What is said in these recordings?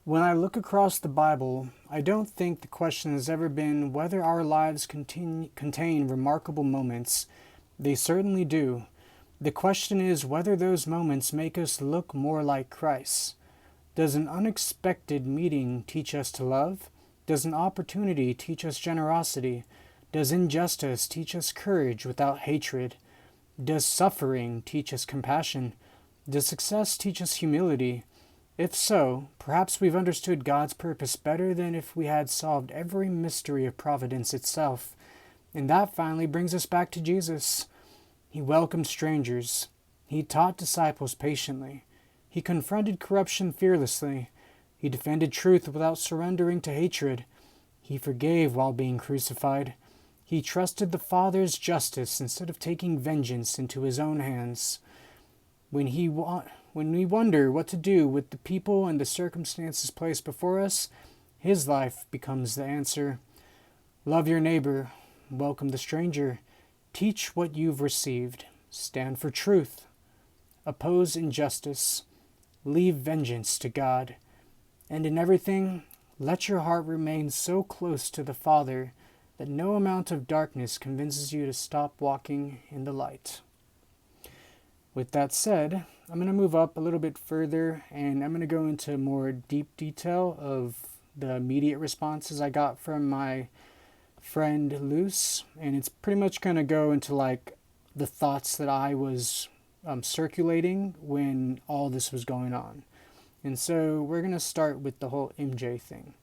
When I look across the Bible, I don't think the question has ever been whether our lives contain remarkable moments. They certainly do. The question is whether those moments make us look more like Christ. Does an unexpected meeting teach us to love? Does an opportunity teach us generosity? Does injustice teach us courage without hatred? Does suffering teach us compassion? Does success teach us humility? If so, perhaps we've understood God's purpose better than if we had solved every mystery of providence itself. And that finally brings us back to Jesus. He welcomed strangers. He taught disciples patiently. He confronted corruption fearlessly. He defended truth without surrendering to hatred. He forgave while being crucified. He trusted the Father's justice instead of taking vengeance into his own hands. When we wonder what to do with the people and the circumstances placed before us, his life becomes the answer. Love your neighbor. Welcome the stranger. Teach what you've received. Stand for truth. Oppose injustice. Leave vengeance to God. And in everything, let your heart remain so close to the Father that no amount of darkness convinces you to stop walking in the light. With that said, I'm going to move up a little bit further and I'm going to go into more deep detail of the immediate responses I got from my friend Luce. And it's pretty much going to go into like the thoughts that I was circulating when all this was going on. And so we're going to start with the whole MJ thing.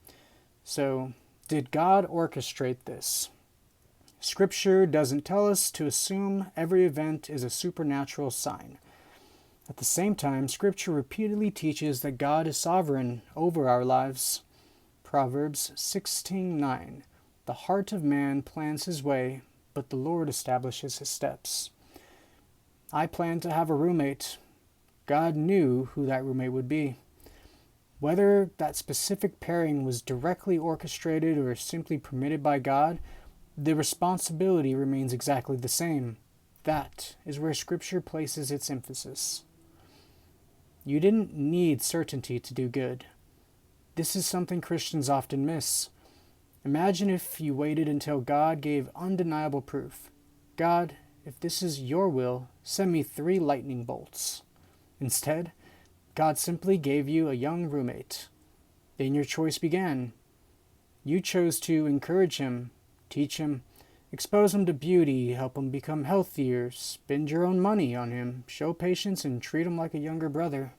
So, did God orchestrate this? Scripture doesn't tell us to assume every event is a supernatural sign. At the same time, Scripture repeatedly teaches that God is sovereign over our lives. Proverbs 16:9. The heart of man plans his way, but the Lord establishes his steps. I planned to have a roommate. God knew who that roommate would be. Whether that specific pairing was directly orchestrated or simply permitted by God, the responsibility remains exactly the same. That is where Scripture places its emphasis. You didn't need certainty to do good. This is something Christians often miss. Imagine if you waited until God gave undeniable proof. God, if this is your will, send me 3 lightning bolts. Instead, God simply gave you a young roommate. Then your choice began. You chose to encourage him, teach him, expose him to beauty, help him become healthier, spend your own money on him, show patience, and treat him like a younger brother.